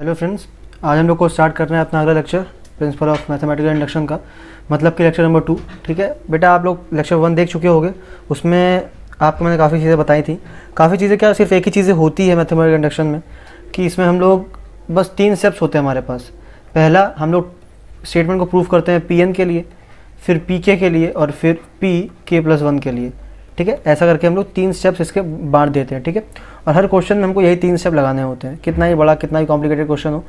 Hello friends, आज हम लोग को स्टार्ट कर रहे हैं अपना अगला lecture principle of mathematical induction का, मतलब कि लेक्चर नंबर 2। ठीक है बेटा, आप लोग लेक्चर 1 देख चुके होंगे। उसमें आपको मैंने काफ़ी चीज़ें बताई थी। काफ़ी चीज़ें क्या, सिर्फ एक ही चीज़ें होती है मैथमेटिकल इंडक्शन में कि इसमें हम लोग बस 3 स्टेप्स होते हैं हमारे पास। पहला, हम लोग स्टेटमेंट को प्रूव करते हैं Pn के लिए, फिर Pk के लिए और फिर Pk+1 के लिए। ठीक है, ऐसा करके हम लोग 3 स्टेप्स इसके बांट देते हैं। ठीक है, और हर क्वेश्चन में हमको यही 3 स्टेप लगाने होते हैं। कितना ही बड़ा, कितना ही कॉम्प्लिकेटेड क्वेश्चन हो,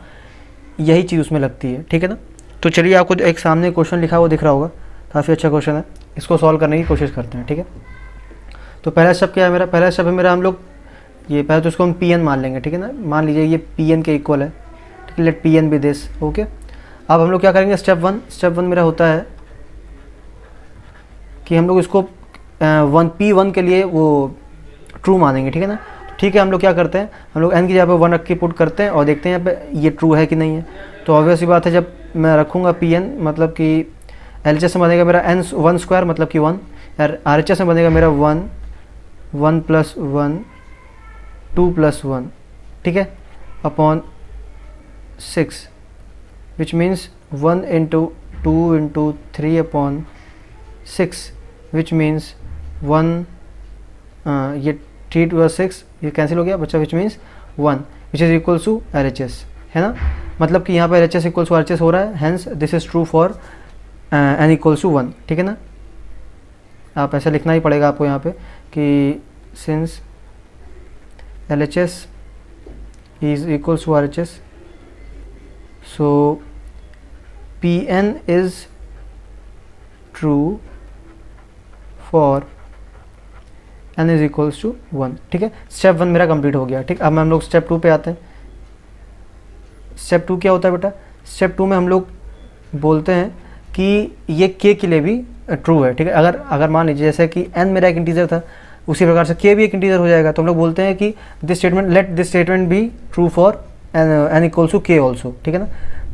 यही चीज़ उसमें लगती है। ठीक है ना। तो चलिए, आपको एक सामने क्वेश्चन लिखा हुआ दिख रहा होगा, काफ़ी अच्छा क्वेश्चन है। इसको सॉल्व करने की कोशिश करते हैं। ठीक है, तो पहला स्टेप क्या है मेरा? पहला स्टेप है मेरा, हम लोग ये पहले तो इसको हम Pn मान लेंगे। ठीक है ना, मान लीजिए ये Pn के इक्वल है। ठीक है, let Pn be this. Okay, अब हम लोग क्या करेंगे? स्टेप वन मेरा होता है कि हम लोग इसको P1 के लिए वो ट्रू मानेंगे। ठीक है ना। ठीक है, हम लोग क्या करते हैं, हम लोग n की जगह पे 1 रख के पुट करते हैं और देखते हैं यहाँ पे ये ट्रू है कि नहीं है। तो ऑब्वियस ही बात है, जब मैं रखूँगा Pn, मतलब कि LHS में बनेगा मेरा n² मतलब कि 1, और RHS में बनेगा मेरा 1 1 + 1 2 + 1। ठीक है, अपॉन 6, विच मीन्स 1 × 2 × 3 अपॉन 6, विच मीन्स 1 ये 3 × 6 ये कैंसिल हो गया बच्चा, which means 1, which is equal to RHS, है ना। मतलब कि यहाँ पर LHS = RHS हो रहा है, hence this is true for n = 1। ठीक है ना, आप ऐसा लिखना ही पड़ेगा आपको यहाँ पे कि since LHS is equals to RHS, so Pn is true for n is equals to 1। ठीक है, स्टेप 1 मेरा कंप्लीट हो गया। ठीक, अब हम लोग स्टेप 2 पे आते हैं। स्टेप 2 क्या होता है बेटा? स्टेप 2 में हम लोग बोलते हैं कि ये k के लिए भी ट्रू है। ठीक है, अगर मान लीजिए जैसे कि n मेरा एक इंटीजर था, उसी प्रकार से k भी एक इंटीजर हो जाएगा। तो हम लोग बोलते हैं कि this statement, let this statement be true for n = k also. ठीक है ना,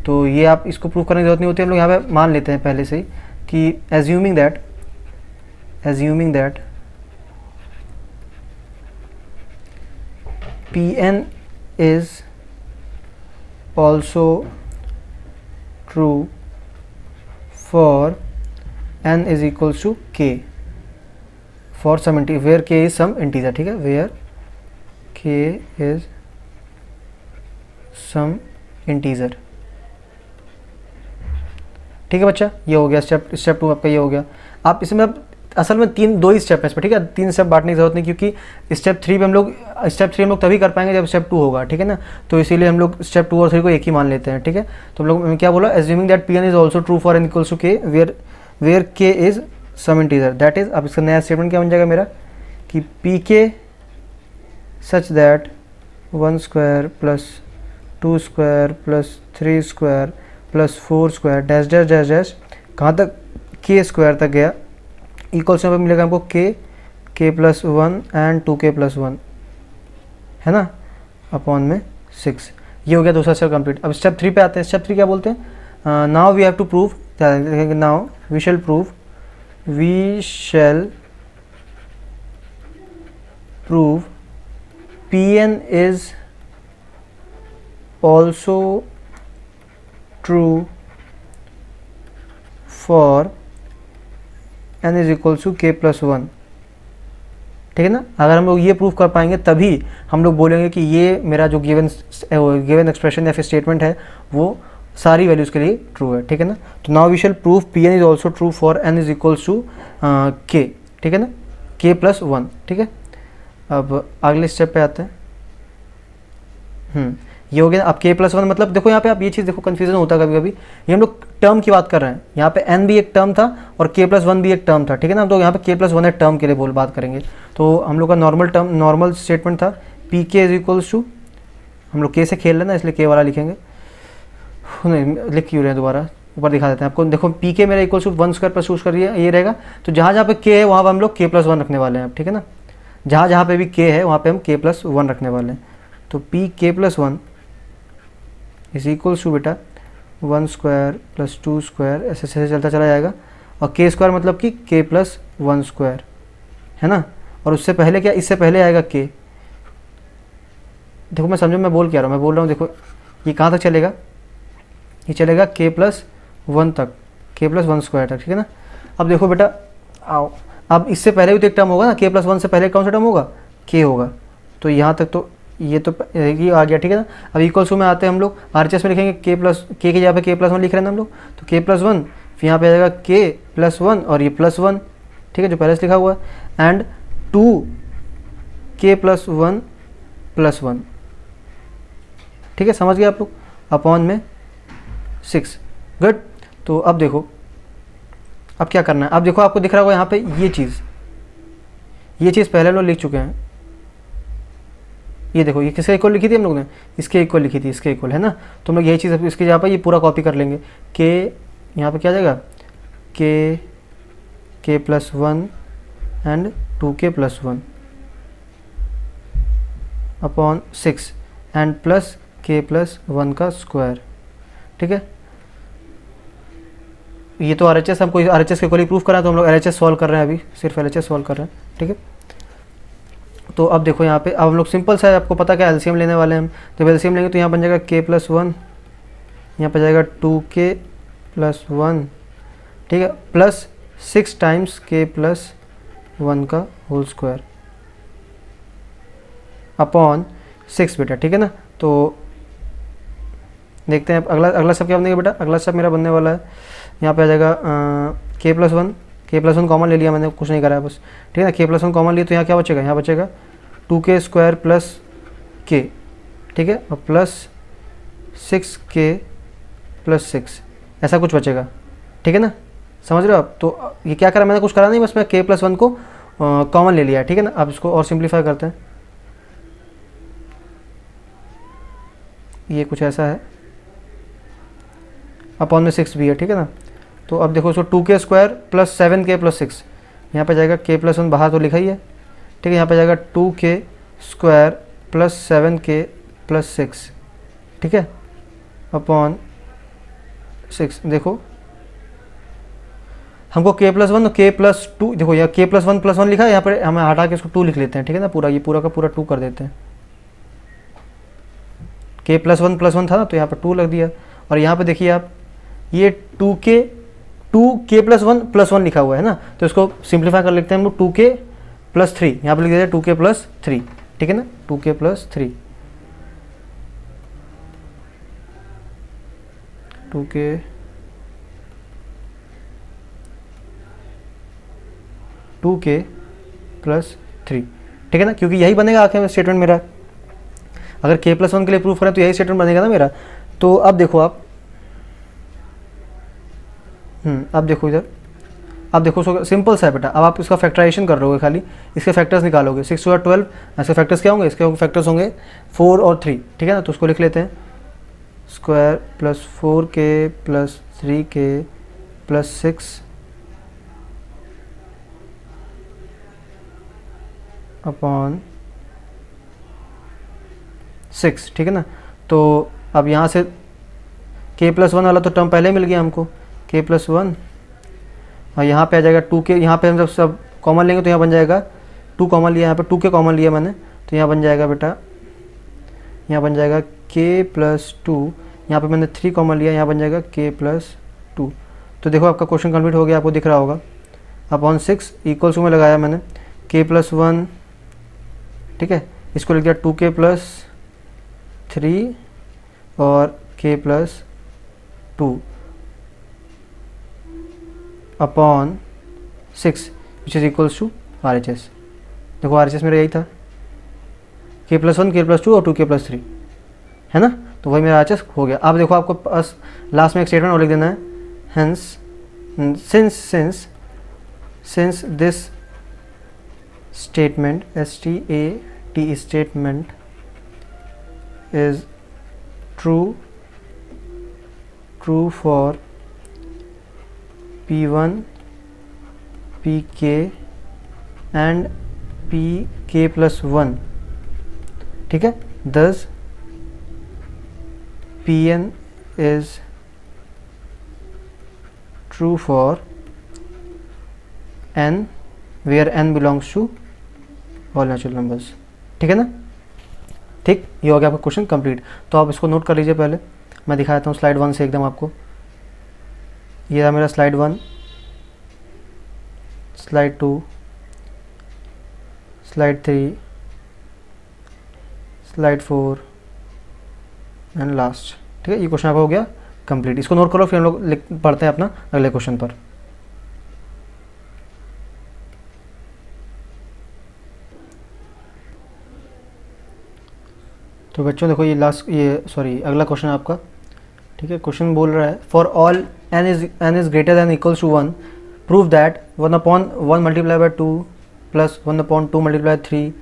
तो ये आप इसको प्रूव करने की जरूरत नहीं होती, हम लोग यहाँ पे मान लेते हैं पहले से ही कि assuming that Pn is also true for n is equals to k for some where k is some integer। ठीक है, where k is some integer। ठीक है बच्चा, ये हो गया स्टेप 2 आपका, ये हो गया। आप इसमें अब असल में 2 ही स्टेप है इसमें। ठीक है, 3 स्टेप बांटने की जरूरत नहीं, क्योंकि स्टेप 3 हम लोग तभी कर पाएंगे जब स्टेप 2 होगा। ठीक है ना, तो इसीलिए हम लोग स्टेप 2 और 3 को एक ही मान लेते हैं। ठीक है, तो हम लोग क्या बोला, assuming that Pn is also true for n = k where k is some integer, that is. अब इसका नया स्टेटमेंट क्या बन जाएगा मेरा कि Pk such that 1² + 2² + 3² + 4² dash dash dash dash, कहाँ तक? k² तक गया, इक्वल्स यहाँ पर मिलेगा हमको k+1 एंड 2k+1, है ना, अपॉन में 6। ये हो गया दूसरा स्टेप कंप्लीट। अब स्टेप 3 पे आते हैं। स्टेप 3 क्या बोलते हैं? Now we have to prove, now we shall prove Pn is also true for n is equals to k+1। ठीक है ना, अगर हम लोग ये प्रूफ कर पाएंगे तभी हम लोग बोलेंगे कि ये मेरा जो गिवन एक्सप्रेशन या फिर स्टेटमेंट है वो सारी वैल्यूज़ के लिए ट्रू है। ठीक है ना, तो now we shall prove Pn is also true for n is equals to k। ठीक है ना, k+1। ठीक है, अब अगले स्टेप पे आते हैं। ये हो गया। अब k+1 मतलब देखो यहाँ पे आप ये चीज़ देखो, कन्फ्यूजन होता है कभी कभी। ये हम लोग टर्म की बात कर रहे हैं, यहाँ पे n भी एक टर्म था और k+1 भी एक टर्म था। ठीक है ना, तो यहाँ पे k+1 एक टर्म के लिए बात करेंगे। तो हम लोग का नॉर्मल स्टेटमेंट था Pk इज इक्वल्स टू, हम लोग k से खेल रहे ना इसलिए k वाला लिखेंगे, नहीं लिख क्यों रहे हैं, दोबारा ऊपर दिखा देते हैं आपको। देखो Pk मेरा इक्वल्स टू 1² + 2² ये रहेगा। तो जहाँ पे k है वहाँ पर हम लोग k+1 रखने वाले हैं। ठीक है ना, जहाँ पे भी k है वहाँ पे हम k+1 रखने वाले हैं। तो Pk+1 इज इक्वल्स टू बेटा 1² + 2² ऐसे ऐसे चलता चला जाएगा, और k² मतलब कि k+1², है ना। और उससे पहले क्या, इससे पहले आएगा k। देखो मैं समझो मैं बोल क्या रहा हूँ, मैं बोल रहा हूँ देखो ये कहाँ तक चलेगा, ये चलेगा k+1 तक, k+1² तक, ठीक है ना। अब देखो बेटा आओ, अब इससे पहले भी तो एक टर्म होगा ना, k+1 से पहले कौन सा टर्म होगा, k होगा, तो यहाँ तक तो ये तो ये आ गया, ठीक है ना। अब इक्वल्स टू में आते हैं हम लोग, RHS में लिखेंगे k की जगह पे k+1 लिख रहे हैं हम लोग, तो k+1 फिर यहाँ पे आ जाएगा k+1 और ये +1, ठीक है, जो पहले से लिखा हुआ है, एंड 2k+1+1, ठीक है, समझ गए आप लोग, अपॉन में 6। गुड। तो अब देखो अब क्या करना है, अब देखो आपको दिख रहा होगा यहाँ पे ये चीज़ पहले हम लोग लिख चुके हैं। ये देखो ये किसके इक्वल लिखी थी हम लोग ने, इसके इक्वल लिखी थी, इसके इक्वल है ना। तो हम लोग यही चीज़ इसकी जगह पर ये पूरा कॉपी कर लेंगे, k यहाँ पे क्या आ जाएगा, k+1 and 2k+1 upon 6 and plus k+1 का स्क्वायर, ठीक है। ये तो RHS, हमको RHS के इक्वली प्रूफ करा, तो हम लोग LHS सॉल्व कर रहे हैं, अभी सिर्फ LHS सॉल्व कर रहे हैं, ठीक है। तो अब देखो यहाँ पे अब हम लोग सिंपल सा है, आपको पता क्या एलसीएम लेने वाले हैं हम, तो एलसीएम लेंगे तो यहाँ बन जाएगा k+1, यहाँ पे जाएगा 2k+1, ठीक है, प्लस 6 टाइम्स k+1 का होल स्क्वायर अपॉन 6 बेटा, ठीक है ना। तो देखते हैं अगला स्टेप क्या बनेगा बेटा, अगला स्टेप मेरा बनने वाला है, यहाँ पे आ जाएगा k+1 कॉमन ले लिया मैंने, कुछ नहीं करा है बस, ठीक है ना। k+1 कॉमन लिया तो यहाँ क्या बचेगा, यहाँ बचेगा 2k² प्लस k, ठीक है, और प्लस 6k प्लस 6, ऐसा कुछ बचेगा, ठीक है ना, समझ रहे हो आप। तो ये क्या करा मैंने, कुछ करा नहीं, बस मैं k+1 को कॉमन ले लिया, ठीक है ना। अब इसको और सिंप्लीफाई करते हैं, ये कुछ ऐसा है, अपॉन में 6 भी है, ठीक है ना। तो अब देखो इसको 2k² प्लस 7k प्लस 6, यहाँ पे जाएगा k+1 बाहर तो लिखा ही है, ठीक है, यहाँ पे जाएगा 2k² प्लस 7k प्लस 6, ठीक है, अपॉन 6। देखो हमको k+1 और k+2, देखो यहाँ k+1+1 लिखा है, यहाँ पर हमें हटा के इसको 2 लिख लेते हैं, ठीक है ना, पूरा ये पूरा का पूरा 2 कर देते हैं। k+1+1 था ना, तो यहाँ पर 2 लग दिया, और यहाँ पे देखिए आप ये 2k+1+1 लिखा हुआ है ना, तो इसको सिंप्लीफाई कर लिखते हैं हम लोग 2k+3, यहाँ पे लिख देते हैं 2k+3, ठीक है ना, 2k+3, 2k+3, ठीक है ना, क्योंकि यही बनेगा आखिर में स्टेटमेंट मेरा, अगर k+1 के लिए प्रूफ करें तो यही स्टेटमेंट बनेगा ना मेरा। तो अब देखो आप अब देखो इधर, अब देखो सिंपल सा है बेटा, अब आप इसका फैक्टराइजेशन कर रहे हो, खाली इसके फैक्टर्स निकालोगे, 6 और 12, इसके फैक्टर्स क्या होंगे, इसके फैक्टर्स होंगे 4 और 3, ठीक है ना। तो उसको लिख लेते हैं, square plus 4k plus 3k plus 6 upon 6, ठीक है ना। तो अब यहाँ से k+1 वाला तो टर्म पहले मिल गया हमको, k+1, और यहाँ पे आ जाएगा 2k, यहाँ पे हम जब सब कॉमन लेंगे तो यहाँ बन जाएगा 2 कॉमन लिया, यहाँ पे 2k कॉमन लिया मैंने, तो यहाँ बन जाएगा बेटा, यहाँ बन जाएगा k+2, यहाँ पे मैंने 3 कॉमन लिया, यहाँ बन जाएगा k+2। तो देखो आपका क्वेश्चन कंप्लीट हो गया, आपको दिख रहा होगा, अपॉन 6 इक्वल्स में लगाया मैंने k+1, ठीक है, इसको लिख दिया 2k+3 और k+2 upon 6 which is equals to RHS। देखो RHS मेरा यही था, k+1 k+2 और 2k+3, है ना, तो वही मेरा RHS हो गया। अब देखो आपको पास लास्ट में एक स्टेटमेंट और लिख देना है, hence since this statement STAT statement is true for P1 PK and PK+1, ठीक है, thus PN is true for n where n belongs to all natural numbers, ठीक है ना, ठीक ठीक, ये हो गया आपका क्वेश्चन कंप्लीट। तो आप इसको नोट कर लीजिए, पहले मैं दिखा देता हूँ स्लाइड 1 से एकदम आपको। ये रहा मेरा slide 1, slide 2, slide 3, slide 4 and last. ठीक है, ये क्वेश्चन आपका हो गया कंप्लीट। इसको नोट करो, फिर हम लोग पढ़ते हैं अपना अगले क्वेश्चन पर। तो बच्चों देखो ये अगला क्वेश्चन है आपका। ठीक है, क्वेश्चन बोल रहा है for all n is greater than equals to 1 prove that 1/1 multiply by 2 plus 1/2 multiply 3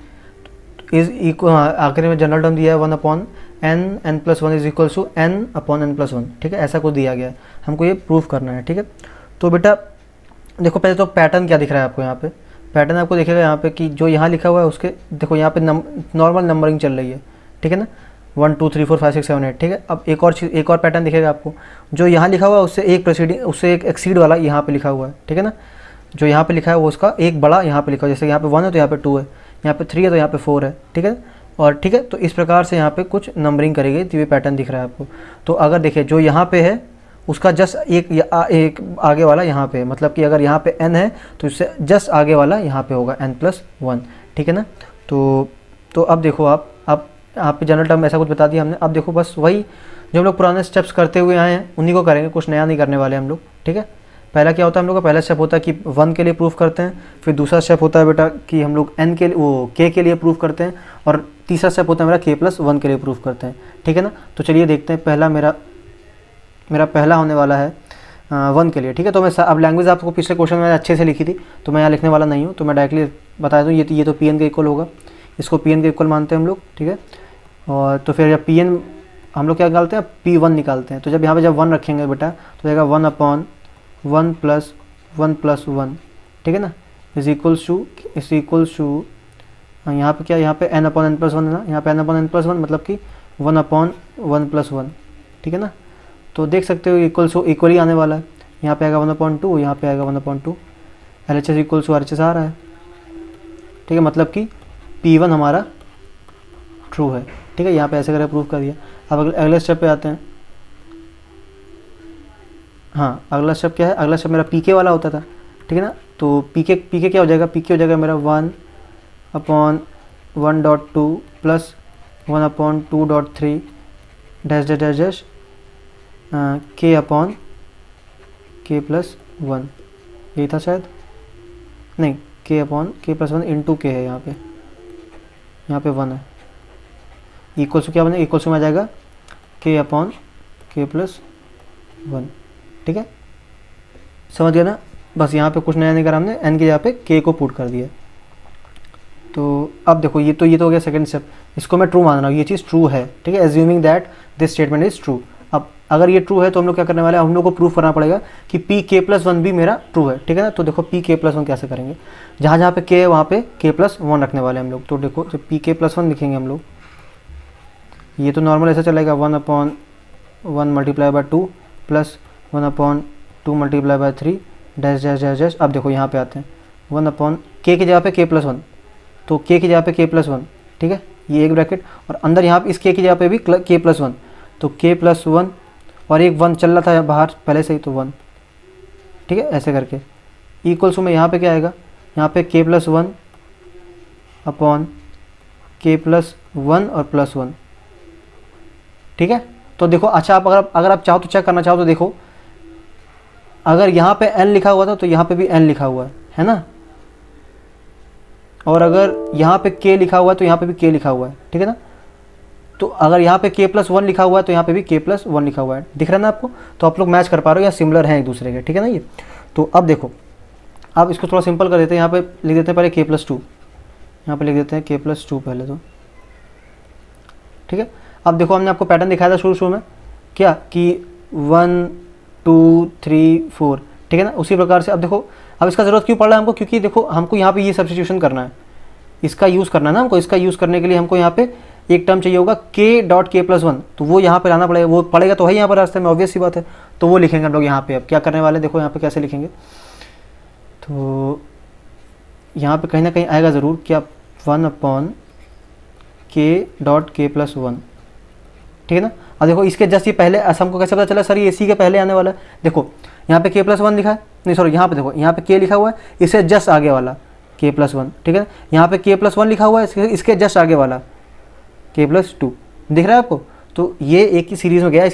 is equal, आखिर में जनरल टर्म दिया है 1/n+1 is equals to n/n+1। ठीक है, ऐसा कुछ दिया गया है, हमको ये प्रूव करना है। ठीक है, तो बेटा देखो पहले तो पैटर्न क्या दिख रहा है आपको। यहाँ पे पैटर्न आपको दिखेगा यहाँ पे कि जो यहाँ लिखा हुआ है उसके देखो यहाँ पे नॉर्मल नंबरिंग चल रही है। ठीक है ना, 1 2 3 4 5 6 7 8। ठीक है, अब एक और पैटर्न दिखेगा आपको, जो यहाँ लिखा हुआ है उससे एक एक्सीड वाला यहाँ पे लिखा हुआ है। ठीक है ना, जो यहाँ पे लिखा है वो उसका एक बड़ा यहाँ पे लिखा है, जैसे यहाँ पे 1 है तो यहाँ पे 2 है, यहाँ पे 3 है तो यहाँ पे 4 है। ठीक है, और ठीक है, तो इस प्रकार से यहाँ पे कुछ नंबरिंग करेगी, तो ये पैटर्न दिख रहा है आपको। तो अगर देखिए जो यहाँ पे है उसका जस्ट एक आगे वाला यहाँ पे, मतलब कि अगर यहाँ पे n है तो इससे जस्ट आगे वाला यहाँ पे होगा n+1। ठीक है ना, तो अब देखो आप पे जनरल टर्म ऐसा कुछ बता दिया हमने। अब देखो बस वही जो हम लोग पुराने स्टेप्स करते हुए आए हैं उन्हीं को करेंगे, कुछ नया नहीं करने वाले हम लोग। ठीक है, पहला क्या होता है हम लोग का, पहला स्टेप होता है कि 1 के लिए प्रूफ करते हैं, फिर दूसरा स्टेप होता है बेटा कि हम लोग n के k के लिए प्रूफ करते हैं, और तीसरा स्टेप होता है मेरा k+1 के लिए प्रूफ करते हैं। ठीक है ना, तो चलिए देखते हैं। पहला मेरा पहला होने वाला है 1 के लिए। ठीक है, तो मैं अब लैंग्वेज आपको पिछले क्वेश्चन में अच्छे से लिखी थी तो मैं यहाँ लिखने वाला नहीं हूँ, तो मैं डायरेक्टली बता दूँ ये तो Pn के इक्वल होगा, इसको Pn के इक्वल मानते हैं हम लोग। ठीक है, और तो फिर जब Pn हम लोग क्या निकालते हैं, P1 निकालते हैं। तो जब यहाँ पे जब 1 रखेंगे बेटा तो जाएगा 1/1+1+1। ठीक है ना, इज इक्वल्स टू यहाँ पे क्या, यहाँ पे n/n+1 है ना, यहाँ पे n/n+1 मतलब कि 1/1+1। ठीक है ना, तो देख सकते हो इक्वली आने वाला है। यहाँ पे आएगा 1/2, यहाँ पे आएगा 1/2। LHS इक्वल्स टू RHS आ रहा है। ठीक है, मतलब कि P1 हमारा ट्रू है। ठीक है, यहाँ पे ऐसे करके प्रूव कर दिया। अब अगले स्टेप पे आते हैं। हाँ, अगला स्टेप क्या है, अगला स्टेप मेरा PK वाला होता था। ठीक है ना, तो PK क्या हो जाएगा, PK हो जाएगा मेरा 1/1.2 plus 1/2.3 dash dash dash dash k/k+1। यही था शायद, नहीं, k/k+1 इंटू k है यहाँ पे 1 है। इक्वल्स टू क्या बने, इक्वल्स टू में आ जाएगा k/k+1। ठीक है, समझ गया ना। बस यहाँ पे कुछ नया नहीं करा हमने, n की जगह पे k को पुट कर दिया। तो अब देखो ये तो हो गया सेकंड स्टेप, इसको मैं ट्रू मान रहा हूँ, ये चीज़ ट्रू है। ठीक है, assuming that this statement is true. अब अगर ये ट्रू है तो हम लोग क्या करने वाले हैं, हम लोग को प्रूफ करना पड़ेगा कि pk+1 भी मेरा ट्रू है। ठीक है ना, तो देखो pk+1 कैसे करेंगे, जहाँ पे k है वहाँ पे k+1 रखने वाले हम लोग। तो देखो जब pk+1 लिखेंगे हम लोग, ये तो नॉर्मल ऐसा चलेगा 1/1 multiply by 2 plus 1/2 multiply by 3 dash dash dash dash. अब देखो यहाँ पे आते हैं 1/k की जगह पे k+1, तो k की जगह पे k+1। ठीक है, ये एक ब्रैकेट, और अंदर यहाँ पे इस k की जगह पे भी k+1, तो k+1 और एक 1 चल रहा था बाहर पहले से ही, तो 1। ठीक है, ऐसे करके इक्वल्स में यहाँ पे क्या आएगा, यहाँ पे k+1/k+1 और +1। ठीक है, तो देखो अच्छा, आप अगर आप चाहो तो चेक करना चाहो तो देखो, अगर यहाँ पे n लिखा हुआ था तो यहाँ पे भी n लिखा हुआ है ना, और अगर यहाँ पे k लिखा हुआ है तो यहाँ पे भी k लिखा हुआ है। ठीक है ना, तो अगर यहाँ पे k+1 लिखा हुआ है तो यहाँ पे भी k+1 लिखा हुआ है। दिख रहा है ना आपको, तो आप लोग मैच कर पा रहे हो या सिमिलर हैं एक दूसरे के। ठीक है ना, ये तो अब देखो, अब इसको थोड़ा सिंपल कर देते हैं। यहाँ पे लिख देते हैं पहले k+2, यहाँ पे लिख देते हैं k+2 पहले तो। ठीक है, अब देखो हमने आपको पैटर्न दिखाया था शुरू में क्या, कि 1 2 3 4। ठीक है ना, उसी प्रकार से अब देखो, अब इसका ज़रूरत क्यों पड़ रहा है हमको, क्योंकि देखो हमको यहाँ पे ये सब्स्टिट्यूशन करना है, इसका यूज़ करना है ना हमको। इसका यूज़ करने के लिए हमको यहाँ पे एक टर्म चाहिए होगा k.k+1, तो वो यहाँ पे लाना पड़ेगा, वो पड़ेगा तो है यहाँ पर रास्ते में, ऑब्वियस सी बात है। तो वो लिखेंगे हम लोग यहाँ पे। अब क्या करने वाले, देखो यहाँ पे कैसे लिखेंगे, तो यहाँ पे कहीं ना कहीं आएगा ज़रूर क्या, 1/k+1 के डॉट के प्लस वन, ठीक है ना। अब देखो इसके जस्ट ये पहले ऐसा हमको कैसे पता चला सर ये इसी के पहले आने वाला है। देखो यहाँ पे के प्लस वन लिखा है, नहीं सॉरी यहाँ पे देखो यहाँ पे के लिखा हुआ है, इससे जस्ट आगे वाला के प्लस वन, ठीक है। यहाँ पे के प्लस वन लिखा हुआ है, इसके जस्ट आगे वाला के प्लस टू, दिख रहा है आपको। तो ये एक ही सीरीज़ में गया,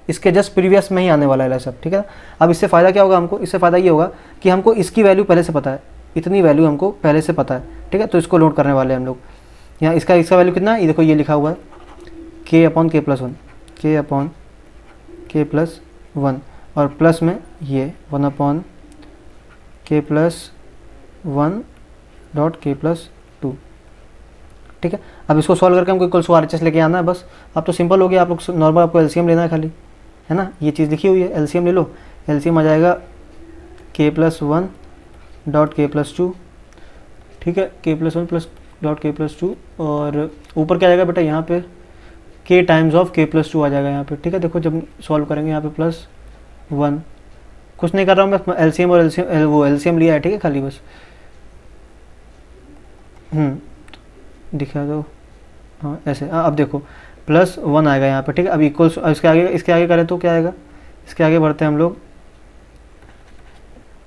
इसके जस्ट प्रीवियस में ही आने वाला है सब, ठीक है। अब इससे फ़ायदा क्या होगा हमको, इससे फ़ायदा ये होगा कि हमको इसकी वैल्यू पहले से पता है, इतनी वैल्यू हमको पहले से पता है, ठीक है। तो इसको लोड करने वाले हैं हम लोग। यहाँ इसका वैल्यू कितना है, ये देखो ये लिखा हुआ है के अपॉन के प्लस वन, के अपॉन के प्लस वन, और प्लस में ये वन अपॉन के प्लस वन डॉट के प्लस टू, ठीक है। अब इसको सॉल्व करके हमको इक्वल्स टू RHS लेके आना है बस। अब तो सिंपल हो गया, आप लोग नॉर्मल आपको LCM लेना है खाली, है ना। ये चीज़ लिखी हुई है, LCM ले लो। LCM आ जाएगा के प्लस वन डॉट के प्लस टू, ठीक है, के प्लस वन प्लस डॉट के प्लस टू, और ऊपर क्या आएगा बेटा यहाँ पे के टाइम्स ऑफ के प्लस टू आ जाएगा यहाँ पे, ठीक है। देखो जब सॉल्व करेंगे यहाँ पे प्लस वन, कुछ नहीं कर रहा हूँ मैं, LCM और LCM लिया है, ठीक है, खाली बस दिखा दो, हाँ ऐसे। अब देखो प्लस वन आएगा यहाँ पे, ठीक है। अब इक्वल्स, इसके आगे करें तो क्या आएगा, इसके आगे बढ़ते हैं हम लोग,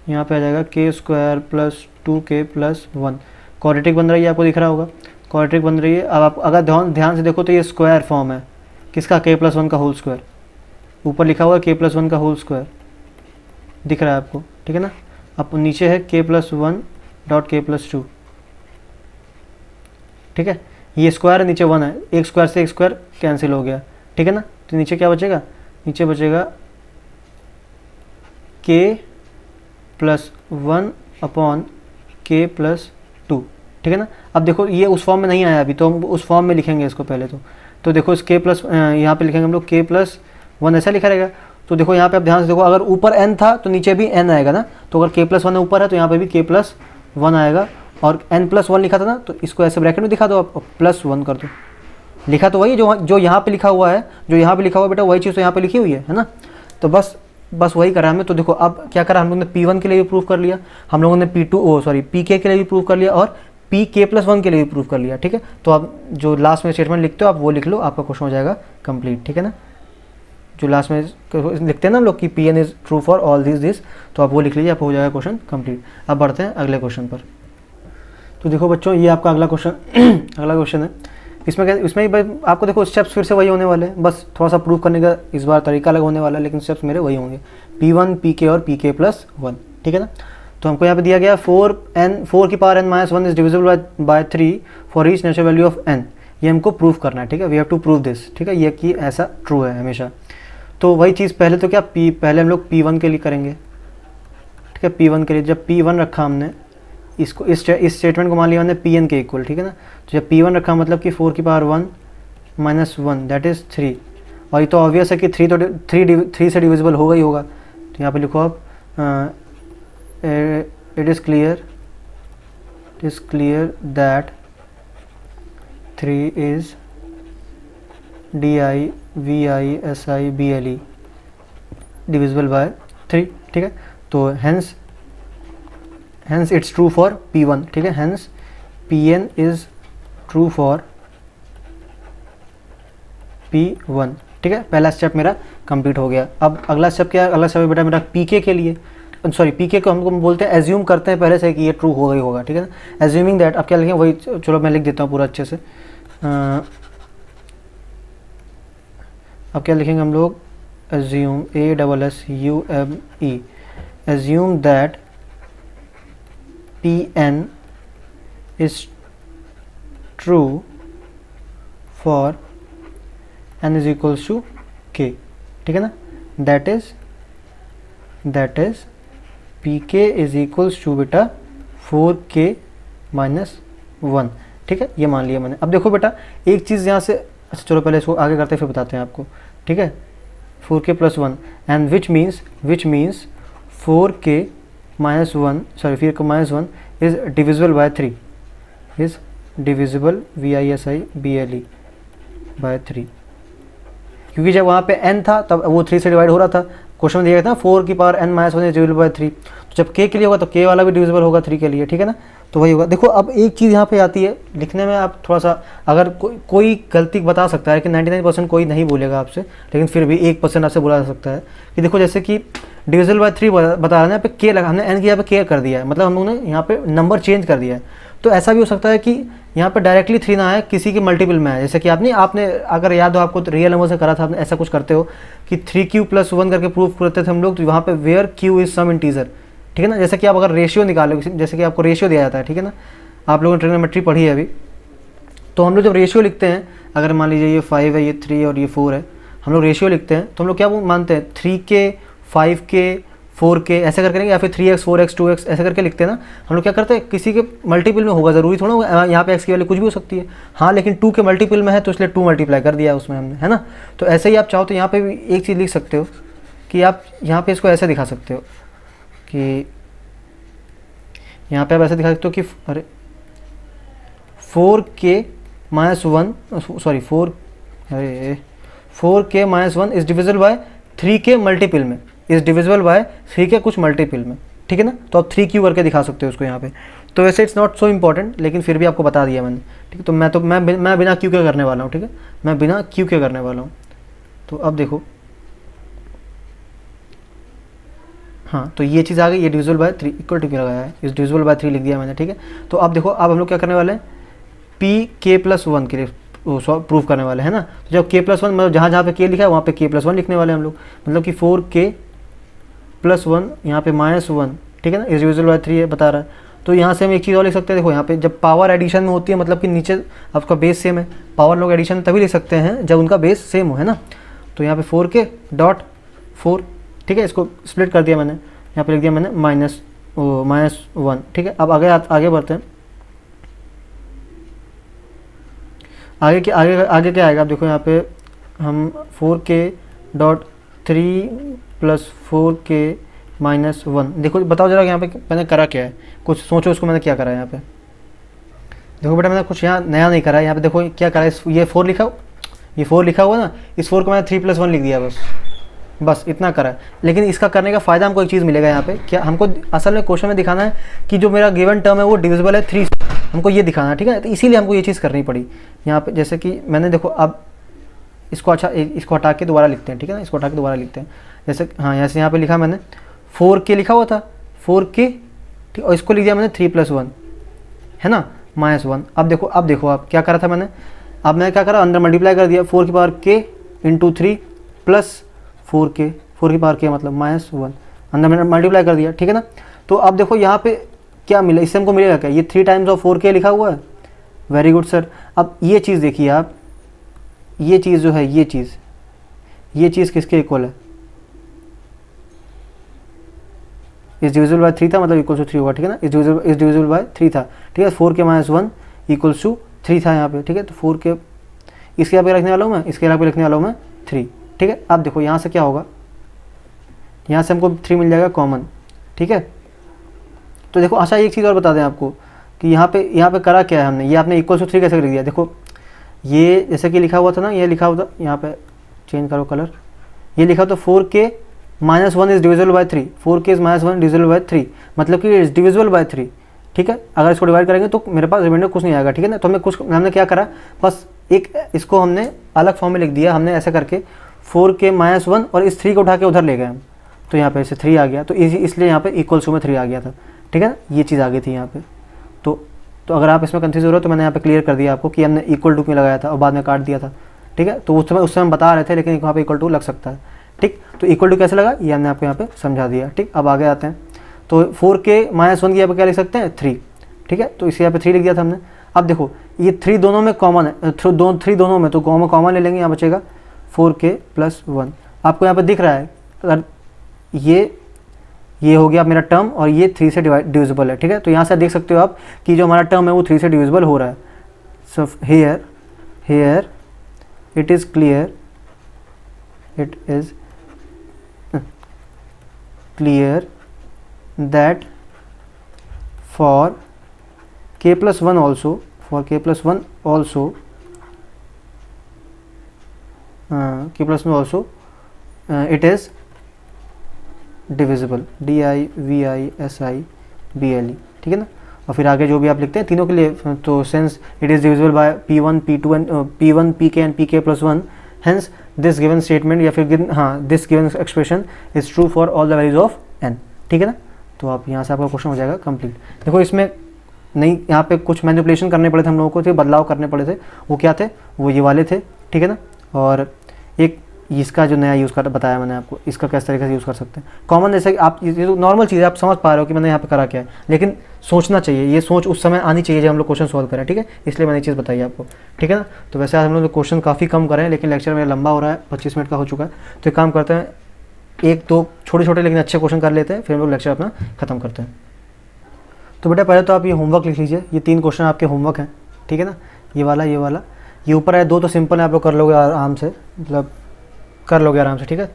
यहाँ पे आ जाएगा के स्क्वायर प्लस टू के प्लस वन। क्वाड्रेटिक बन रही है, आपको दिख रहा होगा क्वाड्रेटिक बन रही है। अब आप अगर ध्यान से देखो तो ये स्क्वायर फॉर्म है किसका, के प्लस वन का होल स्क्वायर, ऊपर लिखा हुआ है के प्लस वन का होल स्क्वायर, दिख रहा है आपको, ठीक है ना। अब नीचे है के प्लस वन डॉट के प्लस टू, ठीक है। ये स्क्वायर है, नीचे वन है, एक स्क्वायर से एक स्क्वायर कैंसिल हो गया, ठीक है ना। तो नीचे क्या बचेगा, नीचे बचेगा के प्लस वन अपॉन के प्लस टू, ठीक है ना। अब देखो ये उस फॉर्म में नहीं आया अभी, तो हम उस फॉर्म में लिखेंगे इसको पहले। तो देखो इस के प्लस यहाँ पे लिखेंगे हम लोग के प्लस वन, ऐसा लिखा रहेगा। तो देखो यहाँ पे आप ध्यान से देखो, अगर ऊपर n था तो नीचे भी n आएगा ना, तो अगर के प्लस वन ऊपर है तो यहाँ पे भी के प्लस वन आएगा, और n प्लस वन लिखा था ना, तो इसको ऐसे ब्रैकेट में दिखा दो आप, प्लस वन कर दो। लिखा तो वही जो यहाँ पे लिखा हुआ है, जो यहाँ पे लिखा हुआ है बेटा वही चीज़ तो यहाँ पे लिखी हुई है ना। तो बस वही करा हमें। तो देखो अब क्या करा हम लोगों ने, P1 के लिए भी प्रूव कर लिया, हम लोगों ने PK के लिए भी प्रूव कर लिया, और PK प्लस वन के लिए भी प्रूव कर लिया, ठीक है। तो आप जो लास्ट में स्टेटमेंट लिखते हो आप वो लिख लो, आपका क्वेश्चन हो जाएगा कंप्लीट, ठीक है ना। जो लास्ट में लिखते हैं ना हम लोग कि Pn is true for all this, तो आप वो लिख लीजिए, आपको हो जाएगा क्वेश्चन कंप्लीट। अब बढ़ते हैं अगले क्वेश्चन पर। तो देखो बच्चों ये आपका अगला क्वेश्चन है। इसमें भाई आपको देखो स्टेप्स फिर से वही होने वाले हैं, बस थोड़ा सा प्रूव करने का इस बार तरीका अलग होने वाला है, लेकिन स्टेप्स मेरे वही होंगे, P1 PK और PK प्लस वन, ठीक है ना। तो हमको यहाँ पे दिया गया 4 की power n minus one is divisible by 3 for each natural value of n। ये हमको प्रूव करना है, ठीक है, we have to prove this, ठीक है, ये कि ऐसा ट्रू है हमेशा। तो वही चीज़ पहले तो क्या पहले हम लोग P1 के लिए करेंगे, ठीक है। P1 के लिए जब P1 रखा हमने, इसको इस स्टेटमेंट को मान लिया हमने Pn के इक्वल, ठीक है ना। तो जब P1 रखा मतलब कि 4 की power one minus one that is 3, और ये तो ऑब्वियस है कि 3 से डिविजिबल होगा ही होगा। तो यहाँ पे लिखो आप it is clear that 3 is DIVISIBLE divisible by 3, ठीक है। तो hence it's true for P1, ठीक है, hence Pn is true for P1, ठीक है। पहला स्टेप मेरा कंप्लीट हो गया। अब अगला स्टेप क्या है, अगला स्टेप बेटा मेरा PK के लिए, सॉरी PK को हमको बोलते हैं एज्यूम करते हैं पहले से कि ये ट्रू होगा ही होगा, ठीक है ना। एज्यूमिंग दैट, अब क्या लिखें वही, चलो मैं लिख देता हूँ पूरा अच्छे से। अब क्या लिखेंगे हम लोग, assume ASSUME, assume that Pn is true for n is equals to k, ठीक है ना। that is Pk is equals to बेटा 4k माइनस वन, ठीक है, ये मान लिया मैंने। अब देखो बेटा एक चीज़ यहाँ से, अच्छा चलो पहले इसको आगे करते हैं फिर बताते हैं आपको, ठीक है। 4k plus one and which means 4k minus one, sorry 4k minus one is divisible by 3, is divisible VISIBLE by 3, क्योंकि जब वहाँ पे n था तब वो 3 से डिवाइड हो रहा था। क्वेश्चन में दिया गया था 4 की power n minus one is divisible by 3, तो जब k के लिए होगा तो k वाला भी डिविजिबल होगा 3 के लिए, ठीक है ना। तो वही होगा। देखो अब एक चीज़ यहाँ पे आती है लिखने में, आप थोड़ा सा अगर कोई गलती बता सकता है कि 99% कोई नहीं बोलेगा आपसे, लेकिन फिर भी 1% आपसे बोला जा सकता है कि देखो जैसे कि डिविजिबल बाय 3 बता रहे हैं, यहाँ पे k लगा, हमने n की यहाँ पे k कर दिया है, मतलब हम लोगों ने यहाँ पे नंबर चेंज कर दिया है। तो ऐसा भी हो सकता है कि यहाँ पे डायरेक्टली 3 ना आए, किसी के मल्टीपल में आए, जैसे कि आपने अगर याद हो आपको तो रियल नंबर से करा था, आपने ऐसा कुछ करते हो कि 3q+1 करके प्रूफ करते थे हम लोग, तो वहाँ पे where q is some integer, ठीक है ना। जैसे कि आप अगर रेशियो निकालो, जैसे कि आपको रेशियो दिया जाता है, ठीक है ना, आप लोगों ने ट्रिग्नोमेट्री पढ़ी है अभी, तो हम लोग जब रेशियो लिखते हैं, अगर मान लीजिए ये 5 है, ये 3 और ये 4 है, हम लोग रेशियो लिखते हैं तो हम लोग क्या वो मानते हैं 3k 5k 4k ऐसे करके लिखेंगे, या फिर 3x 4x 2x ऐसे करके लिखते हैं ना। हम लोग क्या करते हैं किसी के मल्टीपल में होगा, ज़रूरी थोड़ा होगा यहाँ पे x की वैल्यू कुछ भी हो सकती है, हाँ, लेकिन 2 के मल्टीपल में है तो इसलिए 2 मल्टीप्लाई कर दिया उसमें हमने, है ना। तो ऐसे ही आप चाहो तो यहाँ पे भी एक चीज़ लिख सकते हो कि आप यहाँ पे इसको ऐसे दिखा सकते हो कि यहाँ पे आप ऐसे दिखा सकते हो कि अरे 4k - 1 sorry 4k - 1 is divisible by 3k multiple में, इज़ डिविजिबल बाय 3 के कुछ मल्टीपल में, ठीक है ना। तो आप 3q करके दिखा सकते हो उसको यहाँ पे। तो वैसे इट्स नॉट सो इम्पॉर्टेंट, लेकिन फिर भी आपको बता दिया मैंने, ठीक है। तो मैं बिना q के करने वाला हूँ, ठीक है, मैं बिना q के करने वाला हूँ। तो अब देखो, हाँ, तो ये चीज़ आ गई, ये डिविजिबल बाय 3 इक्वल टू क्या लगाया है, इस डिविजिबल बाय 3 लिख दिया मैंने, ठीक है। तो अब देखो, अब हम लोग क्या करने वाले हैं, pk+1 के लिए प्रूफ करने वाले हैं ना। तो जब k+1 मतलब जहाँ जहाँ पे k लिखा है वहाँ पे k+1 लिखने वाले हैं हम लोग, मतलब कि 4k+1 यहाँ पे -1, ठीक है ना, इज डिविजिबल बाय 3 है बता रहा है। तो यहाँ से हम एक चीज़ और लिख सकते हैं, देखो यहाँ पे जब पावर एडिशन में होती है, मतलब कि नीचे आपका बेस सेम है, पावर लोग एडिशन तभी लिख सकते हैं जब उनका बेस सेम हो, है ना। तो यहाँ पे 4k.4, ठीक है, इसको स्प्लिट कर दिया मैंने, यहाँ पे लिख दिया मैंने -1, ठीक है। अब आगे बढ़ते हैं, आगे क्या आएगा, आप देखो यहाँ पे हम 4k.3 + 4k - 1, देखो बताओ जरा यहाँ पे मैंने करा क्या है, कुछ सोचो उसको मैंने क्या करा है यहाँ पे। देखो बेटा मैंने कुछ यहाँ नया नहीं करा है, यहाँ पे देखो क्या करा है, ये 4 लिखा हुआ ना, इस 4 को मैंने 3+1 लिख दिया, बस इतना करा है। लेकिन इसका करने का फ़ायदा हमको एक चीज़ मिलेगा यहाँ पे, क्या हमको असल में क्वेश्चन में दिखाना है कि जो मेरा गिवन टर्म है वो डिविजिबल है 3, हमको ये दिखाना है, ठीक है। तो इसीलिए हमको ये चीज़ करनी पड़ी यहाँ पे। जैसे कि मैंने देखो अब इसको इसको हटा के दोबारा लिखते हैं, ठीक है ना, इसको हटा के दोबारा लिखते हैं। जैसे हाँ, जैसे यहाँ पे लिखा मैंने 4k लिखा हुआ था, 4k, ठीक, और इसको लिख दिया मैंने 3+1, है ना, -1। अब देखो आप क्या करा था मैंने, अब मैंने क्या करा, अंदर मल्टीप्लाई कर दिया, 4 की पावर k × 3 + 4k, 4 की पावर k मतलब -1, अंदर मैंने मल्टीप्लाई कर दिया, ठीक है ना। तो अब देखो यहाँ पे क्या मिला, इससे हमको मिलेगा क्या, ये 3 टाइम्स ऑफ 4k लिखा हुआ है, वेरी गुड सर। अब ये चीज़ देखिए आप, ये चीज़ जो है, ये चीज़ किसके इक्वल है, इस डिविजिबल बाय 3 था, मतलब इक्वल टू 3 होगा, ठीक है ना, इस डिविजिबल बाय 3 था, ठीक है। 4k - 1 = 3 था यहाँ पे, ठीक है। तो 4k इसके यहाँ पे रखने वाला हूँ मैं, इसके यहाँ पे लिखने वाला हूँ मैं 3, ठीक है। अब देखो यहाँ से क्या होगा, यहाँ से हमको 3 मिल जाएगा कॉमन, ठीक है। तो देखो अच्छा एक चीज़ और बता दें आपको कि यहाँ पे करा क्या है हमने, ये आपने =3 कैसे लिख दिया। देखो ये जैसे कि लिखा हुआ था ना, ये लिखा हुआ था, यहाँ पे चेंज करो कलर, ये लिखा था 4k - 1 is divisible by 3, 4k - 1 divisible by 3, मतलब कि इज़ डिविजिबल बाय 3, ठीक है। अगर इसको डिवाइड करेंगे तो मेरे पास रिमाइंडर कुछ नहीं आएगा, ठीक है ना। तो हमने क्या करा, बस एक इसको हमने अलग फॉर्म में लिख दिया, हमने ऐसा करके 4k - 1 और इस 3 को उठा के उधर ले गए हम, तो यहाँ पे ऐसे 3 आ गया, तो इसलिए यहाँ पे = में 3 आ गया था, ठीक है ना, ये चीज़ आ गई थी यहाँ पे। तो अगर आप इसमें कंफ्यूज हो रहे हो तो मैंने यहाँ पे क्लियर कर दिया आपको कि हमने = में लगाया था और बाद में काट दिया था, ठीक है। तो उस समय हम बता रहे थे, लेकिन यहाँ पे = लग सकता है, ठीक। तो = कैसे लगा ये हमने आपको यहाँ पे समझा दिया, ठीक। अब आगे आते हैं, तो 4k - 1 की यहाँ पे क्या लिख सकते हैं 3, ठीक है। तो इसे यहाँ पे 3 लिख दिया था हमने। अब देखो ये 3 दोनों में कॉमन है, 3 दोनों में, तो कॉमन ले लेंगे, यहाँ बचेगा 4k + 1, आपको यहाँ पे दिख रहा है। अगर ये हो गया मेरा टर्म और ये 3 से डिविजिबल है, ठीक है। तो यहाँ से देख सकते हो आप कि जो हमारा टर्म है वो 3 से डिविजिबल हो रहा है। So here it is clear that for k+1 also it is divisible, DIVISIBLE, ठीक है ना। और फिर आगे जो भी आप लिखते हैं तीनों के लिए, तो since it is divisible by P1 P2 and P1 PK and PK plus 1, hence this given statement या फिर this given expression is true for all the values of n, ठीक है ना। तो आप यहाँ से आपका क्वेश्चन हो जाएगा कंप्लीट। देखो इसमें नहीं, यहाँ पे कुछ मैनिपुलेशन करने पड़े थे हम लोगों को, बदलाव करने पड़े थे। वो क्या थे? वो ये वाले थे, ठीक है ना। और एक इसका जो नया यूज़ कर बताया मैंने आपको, इसका किस तरीके से यूज़ कर सकते हैं कॉमन, जैसे कि आप ये तो नॉर्मल चीज़ है, आप समझ पा रहे हो कि मैंने यहाँ पे करा क्या है, लेकिन सोचना चाहिए, ये सोच उस समय आनी चाहिए जब हम लोग क्वेश्चन सॉल्व करें, ठीक है। इसलिए मैंने ये चीज़ बताई आपको, ठीक है ना। तो वैसे आज हम लोग क्वेश्चन काफ़ी कम करें, लेकिन लेक्चर मेरा लंबा हो रहा है, 25 मिनट का हो चुका है। तो एक काम करते हैं, एक दो छोटे छोटे लेकिन अच्छे क्वेश्चन कर लेते हैं, फिर हम लोग लेक्चर अपना खत्म करते हैं। तो बेटा पहले तो आप ये होमवर्क लिख लीजिए, ये 3 क्वेश्चन आपके होमवर्क हैं, ठीक है ना। ये वाला, ये ऊपर है 2 तो सिंपल है, आप लोग कर लोगे आराम से, मतलब कर लोगे आराम से, ठीक है।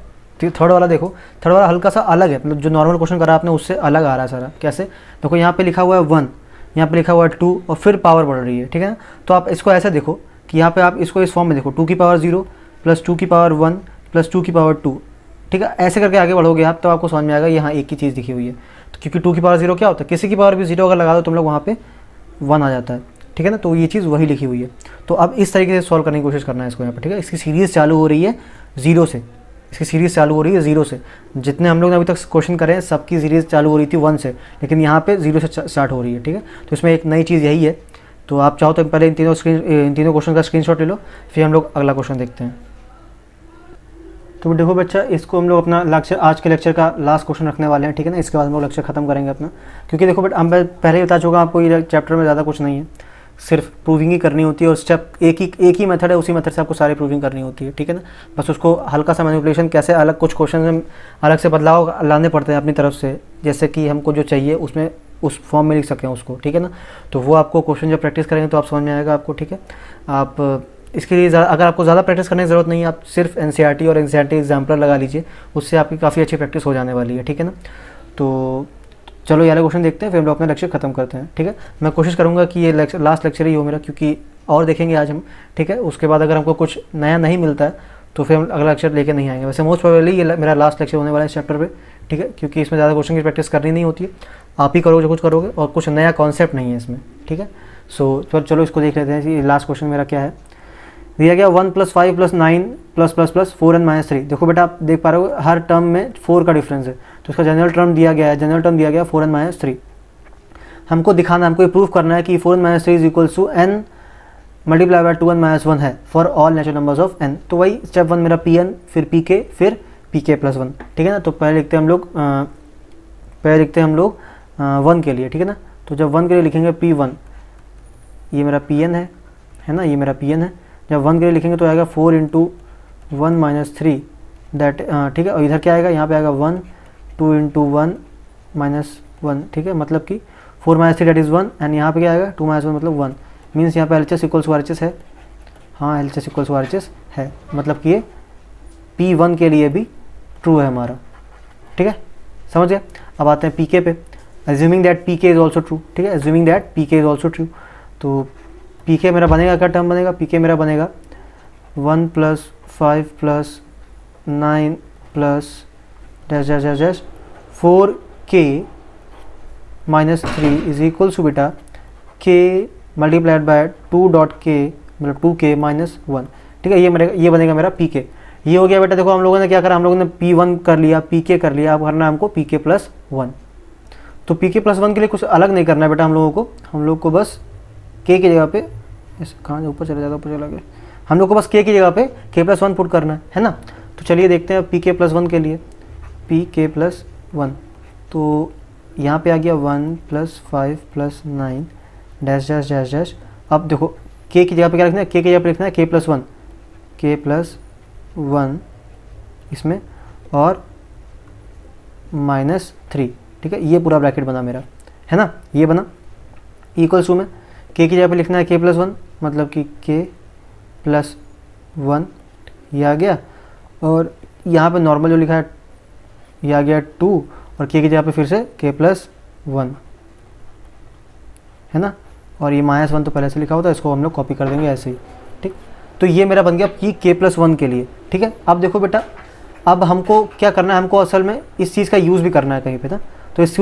थर्ड वाला देखो, थर्ड वाला हल्का सा अलग है, मतलब जो नॉर्मल क्वेश्चन करा आपने उससे अलग आ रहा है सारा। कैसे? देखो यहाँ पे लिखा हुआ है 1, यहाँ पे लिखा हुआ है 2 और फिर पावर बढ़ रही है, ठीक है ना। तो आप इसको ऐसे देखो कि यहाँ पे आप इसको इस फॉर्म में देखो, 2 की पावर 0 प्लस 2 की पावर 1 प्लस 2 की पावर 2, ठीक है। ऐसे करके आगे बढ़ोगे आप, तो आपको समझ में आएगा यहाँ एक ही चीज़ दिखी हुई है। तो क्योंकि 2 की पावर 0 क्या होता है, किसी की पावर भी 0 अगर लगा दो तुम लोग वहाँ पे 1 आ जाता है, ठीक है ना। तो ये चीज़ वही लिखी हुई है। तो अब इस तरीके से सॉल्व करने की कोशिश करना है इसको यहाँ पर, ठीक है। इसकी सीरीज़ चालू हो रही है 0 से, इसकी सीरीज़ चालू हो रही है 0 से। जितने हम लोग ने अभी तक क्वेश्चन करे हैं सबकी सीरीज़ चालू हो रही थी 1 से, लेकिन यहाँ पे 0 से स्टार्ट हो रही है, ठीक है। तो इसमें एक नई चीज़ यही है। तो आप चाहो तो पहले इन तीनों क्वेश्चन का स्क्रीनशॉट ले लो, फिर हम लोग अगला क्वेश्चन देखते हैं। तो देखो बच्चा, इसको हम लोग अपना लेक्चर, आज के लेक्चर का लास्ट क्वेश्चन रखने वाले हैं, ठीक है ना। इसके बाद हम लोग लेक्चर खत्म करेंगे अपना, क्योंकि देखो बट मैं पहले ही बता चुका आपको, ये चैप्टर में ज़्यादा कुछ नहीं है, सिर्फ प्रूविंग ही करनी होती है। और स्टेप एक ही मेथड है, उसी मेथड से आपको सारी प्रूविंग करनी होती है, ठीक है ना। बस उसको हल्का सा मैनिपुलेशन, कैसे अलग कुछ क्वेश्चन में अलग से बदलाव लाने पड़ते हैं अपनी तरफ से, जैसे कि हमको जो चाहिए उसमें उस फॉर्म में लिख सकें उसको, ठीक है ना। तो वो आपको क्वेश्चन जब प्रैक्टिस करेंगे तो आप समझ में आएगा आपको, ठीक है। आप इसके लिए अगर आपको ज़्यादा प्रैक्टिस करने की ज़रूरत नहीं है, आप सिर्फ NCERT और NCERT एग्जाम्पलर लगा लीजिए, उससे आपकी काफ़ी अच्छी प्रैक्टिस हो जाने वाली है, ठीक है ना। तो चलो ये वाला क्वेश्चन देखते हैं, फिर हम लोग अपना लेक्चर खत्म करते हैं, ठीक है। मैं कोशिश करूँगा कि ये लेक्चर लास्ट लेक्चर ही हो मेरा, क्योंकि और देखेंगे आज हम, ठीक है। उसके बाद अगर हमको कुछ नया नहीं मिलता है तो फिर हम अगला लेक्चर लेके नहीं आएंगे। वैसे मोस्ट प्रोबेबली ये मेरा लास्ट लेक्चर होने वाला है इस चैप्टर पे, ठीक है, क्योंकि इसमें ज़्यादा क्वेश्चन की प्रैक्टिस करनी नहीं होती है, आप ही करोगे जो कुछ करोगे, और कुछ नया कॉन्सेप्ट नहीं है इसमें, ठीक है। सो चलो इसको देख लेते हैं कि लास्ट क्वेश्चन मेरा क्या है। दिया गया 1 + 5 + 9 + 4n - 3। देखो बेटा आप देख पा रहे हो हर टर्म में 4 का डिफरेंस है, तो इसका जनरल टर्म दिया गया है, जनरल टर्म दिया गया 4n - 3। हमको दिखाना, हमको ये प्रूव करना है कि 4n - 3 = n × 2n - 1 है for all natural numbers of n। तो वही स्टेप 1 मेरा Pn, फिर Pk, फिर Pk + 1, ठीक है ना। तो पहले लिखते हैं हम लोग 1 के लिए, ठीक है ना। तो जब 1 के लिए लिखेंगे P1, ये मेरा Pn है ना, ये मेरा Pn है। जब 1 के लिए लिखेंगे तो आएगा 4 × 1 - 3 दैट, ठीक है। और इधर क्या आएगा, यहाँ पे आएगा 1 2 × 1 - 1, ठीक है। मतलब कि 4 - 3 दैट इज़ 1, एंड यहाँ पे क्या आएगा 2 - 1 मतलब 1। मीन्स यहाँ पे LHS = RHS है, हाँ LHS = RHS है, मतलब कि ये P1 के लिए भी ट्रू है हमारा, ठीक है, समझ गया। अब आते हैं Pk पे, assuming that Pk is also true, ठीक है, assuming that Pk is also true. तो Pk मेरा बनेगा, क्या टर्म बनेगा, Pk मेरा बनेगा 1 + 5 + 9 + -4k - 3 इज इक्वल्स टू बेटा k × 2.k, मतलब 2k - 1, ठीक है। ये बनेगा मेरा Pk। ये हो गया बेटा। देखो हम लोगों ने क्या करा, हम लोगों ने P1 कर लिया, Pk कर लिया, अब करना है हमको Pk + 1। तो Pk + 1 के लिए कुछ अलग नहीं करना है बेटा, हम लोग को बस k की जगह पे, कहाँ ऊपर चला जाता, ऊपर चला गया, हम लोग को बस k की जगह पे k + 1 पुट करना है ना। तो चलिए देखते हैं Pk + 1 के लिए, Pk + 1, तो यहाँ पे आ गया 1 + 5 + 9 डैश। अब देखो k की जगह पे क्या लिखना है, k की जगह पे लिखना है k + 1 इसमें, और -3, ठीक है। ये पूरा ब्रैकेट बना मेरा, है ना, ये बना। इक्वल्स टू में k की जगह पे लिखना है k + 1, मतलब कि k + 1, ये आ गया। और यहाँ पे नॉर्मल जो लिखा है ये आ गया 2, और k की जगह पे फिर से k + 1, है ना। और ये -1 तो पहले से लिखा होता है, इसको हम लोग कॉपी कर देंगे ऐसे ही, ठीक। तो ये मेरा बन गया कि k + 1 के लिए, ठीक है। अब देखो बेटा अब हमको क्या करना है, हमको असल में इस चीज़ का यूज़ भी करना है कहीं पे ना। तो इस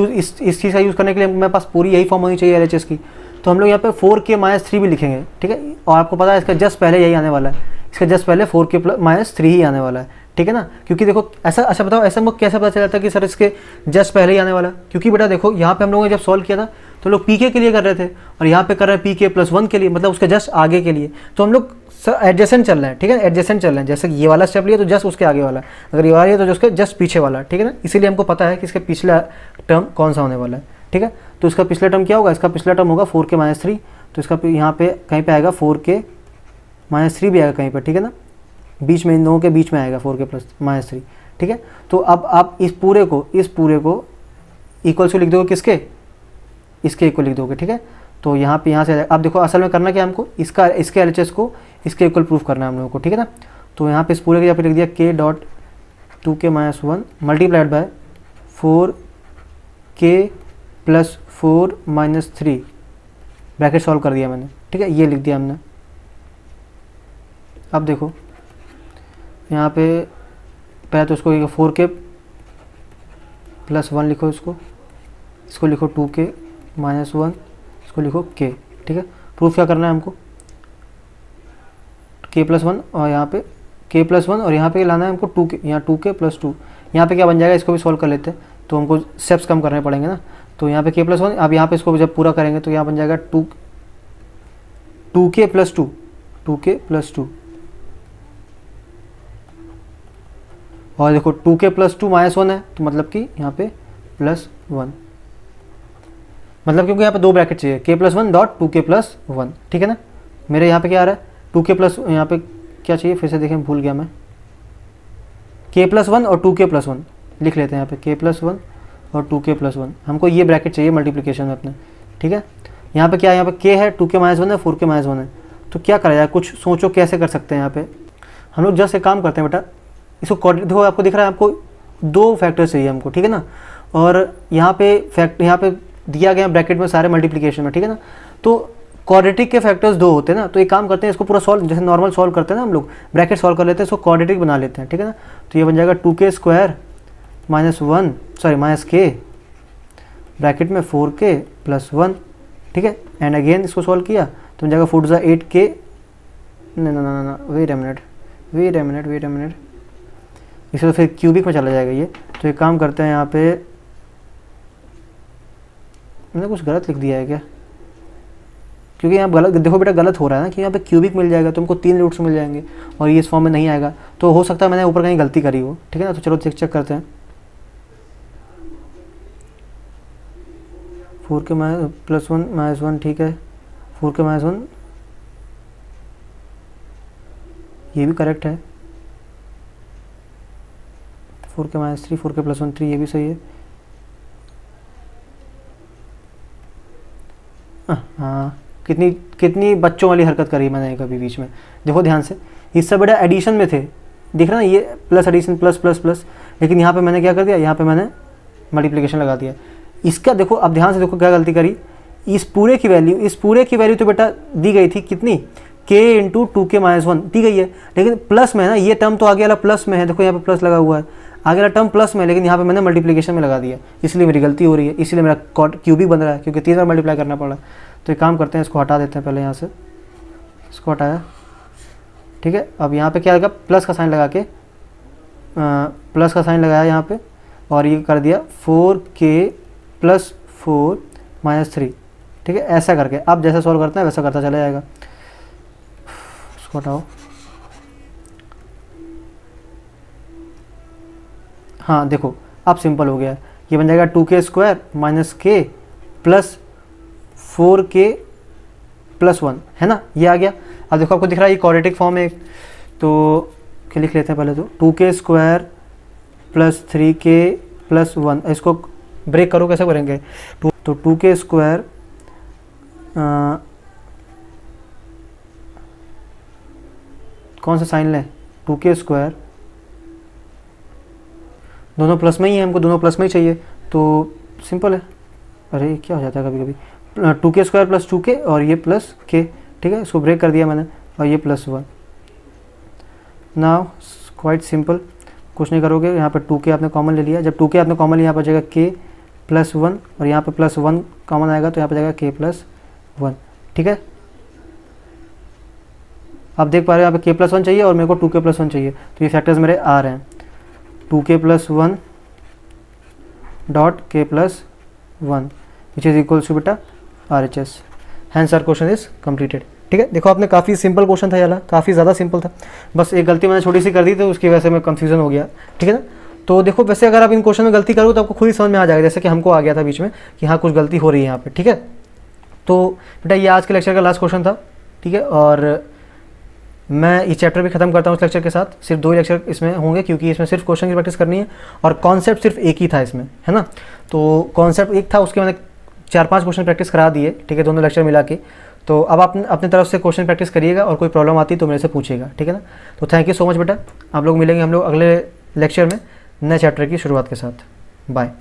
चीज़ का यूज़ करने के लिए मेरे पास पूरी यही फॉर्म होनी चाहिए LHS की। तो हम लोग यहाँ पे 4k-3 भी लिखेंगे, ठीक है। और आपको पता है इसका जस्ट पहले यही आने वाला है, इसका जस्ट पहले 4k-3 ही आने वाला है, ठीक है ना। क्योंकि देखो ऐसा, अच्छा बताओ ऐसा हमको कैसे पता चला था कि सर इसके जस्ट पहले ही आने वाला है? क्योंकि बेटा देखो यहाँ पे हम लोगों ने जब सॉल्व किया था तो लोग pk के लिए कर रहे थे, और यहाँ पे कर रहे हैं pk+1 के लिए, मतलब उसके जस्ट आगे के लिए। तो हम लोग एडजेसेंट चल रहे हैं, ठीक है, एडजेसेंट चल रहे हैं। जैसे ये वाला स्टेप लिया तो जस्ट उसके आगे वाला, अगर ये वाला है तो उसके जस्ट पीछे वाला, ठीक है ना। इसीलिए हमको पता है कि इसका पिछला टर्म कौन सा होने वाला है, ठीक है। तो इसका पिछला टर्म क्या होगा, इसका पिछला टर्म होगा 4k-3। तो इसका यहाँ पे कहीं पे आएगा 4k-3 भी आएगा कहीं पर, ठीक है ना, बीच में, इन दोनों के बीच में आएगा 4k+-3, ठीक है। तो अब आप इस पूरे को इक्वल्स को लिख दोगे किसके, इसके इक्वल लिख दोगे, ठीक है। तो यहाँ से अब देखो असल में करना क्या हमको, इसके LHS को इसके इक्वल प्रूफ करना है हम लोगों को, ठीक है ना। तो यहाँ पे इस पूरे के यहाँ पे लिख दिया k.2k-1 multiplied by 4k+4-3, bracket solve कर दिया मैंने, ठीक है, ये लिख दिया हमने। अब देखो यहाँ पे पहले तो उसको 4k+1 लिखो, इसको लिखो 2k-1, इसको लिखो k, ठीक है। प्रूफ क्या करना है हमको, k+1 और यहाँ पे k+1 और यहाँ पे लाना है हमको 2k, यहाँ 2k+2, यहाँ पे क्या बन जाएगा, इसको भी सॉल्व कर लेते हैं तो हमको स्टेप्स कम करने पड़ेंगे ना। तो यहाँ पे k+1, अब यहाँ पे इसको जब पूरा करेंगे तो यहाँ बन जाएगा 2k+2 और देखो 2k+2 -1 है, तो मतलब कि यहाँ पे +1, मतलब क्योंकि यहाँ पे दो ब्रैकेट चाहिए, k+1.2k+1, ठीक है ना। मेरे यहाँ पे क्या आ रहा है 2k+, यहाँ पे क्या चाहिए फिर से देखें, भूल गया मैं, k+1 और 2k+1 लिख लेते हैं। यहाँ पे k+1 और 2k+1 हमको ये ब्रैकेट चाहिए मल्टीप्लिकेशन में अपने, ठीक है। यहाँ पे क्या है, यहाँ पे k है, 2k-1 है, 4k-1 है। तो क्या करा जाए, कुछ सोचो कैसे कर सकते हैं। यहाँ पे हम लोग जस्ट एक काम करते हैं बेटा, इसको देखो आपको दिख रहा है, आपको दो फैक्टर चाहिए हमको, ठीक है ना। और यहाँ पे दिया गया ब्रैकेट में सारे मल्टीप्लिकेशन में, ठीक है ना। तो क्वाड्रेटिक के फैक्टर्स दो होते हैं ना, तो एक काम करते हैं, इसको पूरा सॉल्व, जैसे नॉर्मल सॉल्व करते हैं ना हम लोग, ब्रैकेट सॉल्व कर लेते हैं, इसको क्वाड्रेटिक बना लेते हैं, ठीक है ना। तो ये बन जाएगा 2k² -1 -k ब्रैकेट में 4k+1, ठीक है। एंड अगेन इसको सॉल्व किया तो बन जाएगा 4 × 8k, ना वेट अ मिनट, इसे तो फिर क्यूबिक में चला जाएगा ये। तो एक काम करते हैं, यहाँ पे मैंने कुछ गलत लिख दिया है क्या, क्योंकि यहाँ गलत, देखो बेटा गलत हो रहा है ना, कि यहाँ पे क्यूबिक मिल जाएगा तो हमको 3 रूट्स मिल जाएंगे और ये इस फॉर्म में नहीं आएगा, तो हो सकता है मैंने ऊपर कहीं गलती करी हो, ठीक है ना। तो चलो चेक करते हैं, 4k+1 ठीक है, 4k-1 ये भी करेक्ट है, 4k-3 4k+1 3 ये भी सही है। हाँ, कितनी बच्चों वाली हरकत करी मैंने कभी बीच में, देखो ध्यान से, इससे बड़ा एडिशन में थे, दिख रहा ना, ये प्लस एडिशन प्लस, लेकिन यहाँ पे मैंने क्या कर दिया, यहाँ पे मैंने मल्टीप्लिकेशन लगा दिया। इसका देखो, अब ध्यान से देखो क्या गलती करी, इस पूरे की वैल्यू तो बेटा दी गई थी कितनी, k × 2k-1 दी गई है, लेकिन प्लस में है ना, ये टर्म तो आगे वाला प्लस में है, देखो यहाँ पे प्लस लगा हुआ है, आगे वाला टर्म प्लस में है, लेकिन यहाँ पे मैंने मल्टीप्लिकेशन में लगा दिया, इसलिए मेरी गलती हो रही है, इसलिए मेरा क्यूबिक बन रहा है, क्योंकि 3 बार मल्टीप्लाई करना पड़ा। तो एक काम करते हैं, इसको हटा देते हैं पहले, यहाँ से इसको हटाया, ठीक है। अब यहाँ पे क्या आएगा, प्लस का साइन लगाया यहाँ पे, और ये कर दिया 4k+4 -3, ठीक है। ऐसा करके अब जैसा सॉल्व करते हैं वैसा करता चला जाएगा। इसको हटाओ, हाँ देखो अब सिंपल हो गया, ये बन जाएगा 2k² -k + 4k+1, है ना, ये आ गया। अब देखो आपको दिख रहा है ये क्वाड्रेटिक फॉर्म है, तो क्या लिख लेते हैं पहले, तो 2k² + 3k+1, इसको ब्रेक करो, कैसे करेंगे, तो 2k² कौन सा साइन लें, 2k², दोनों प्लस में ही है, हमको दोनों प्लस में ही चाहिए, तो सिंपल है। अरे क्या हो जाता है कभी कभी, 2k² + 2k और ये प्लस k, ठीक है, इसको ब्रेक कर दिया मैंने, और ये +1। नाउ क्वाइट सिंपल, कुछ नहीं करोगे, यहाँ पे 2k आपने कॉमन ले लिया। जब 2k आपने कॉमन लिया, यहाँ पर जाएगा k प्लस 1 और यहाँ पे प्लस 1 कॉमन आएगा तो यहाँ पे जाएगा k प्लस 1। ठीक है, आप देख पा रहे हो यहाँ पे k प्लस 1 चाहिए और मेरे को 2k प्लस 1 चाहिए, तो ये फैक्टर्स मेरे आ रहे हैं 2k plus 1 dot k plus 1 which is equals to बेटा RHS। Hence our question is completed. ठीक है, देखो आपने काफ़ी सिंपल क्वेश्चन था ये वाला, काफ़ी ज़्यादा सिंपल था, बस एक गलती मैंने छोटी सी कर दी तो उसकी वजह से मैं कन्फ्यूजन हो गया। ठीक है ना, तो देखो वैसे अगर आप इन क्वेश्चन में गलती करोगे तो आपको खुद ही समझ में आ जाएगा, जैसे कि हमको आ गया था बीच में कि हाँ कुछ गलती हो रही है यहाँ पे। ठीक है, तो बेटा ये आज के लेक्चर का लास्ट क्वेश्चन था। ठीक है, और मैं ये चैप्टर भी खत्म करता हूँ इस लेक्चर के साथ। सिर्फ 2 ही लेक्चर इसमें होंगे क्योंकि इसमें सिर्फ क्वेश्चन की प्रैक्टिस करनी है और कॉन्सेप्ट सिर्फ एक ही था इसमें, है ना। तो कॉन्सेप्ट एक था, उसके मैंने 4-5 क्वेश्चन प्रैक्टिस करा दिए। ठीक है, दोनों लेक्चर मिला के। तो अब आप अपनी तरफ से क्वेश्चन प्रैक्टिस करिएगा और कोई प्रॉब्लम आती तो मेरे से पूछिएगा। ठीक है ना, तो थैंक यू सो मच बेटा। आप लोग मिलेंगे हम लोग अगले लेक्चर में नए चैप्टर की शुरुआत के साथ। बाय।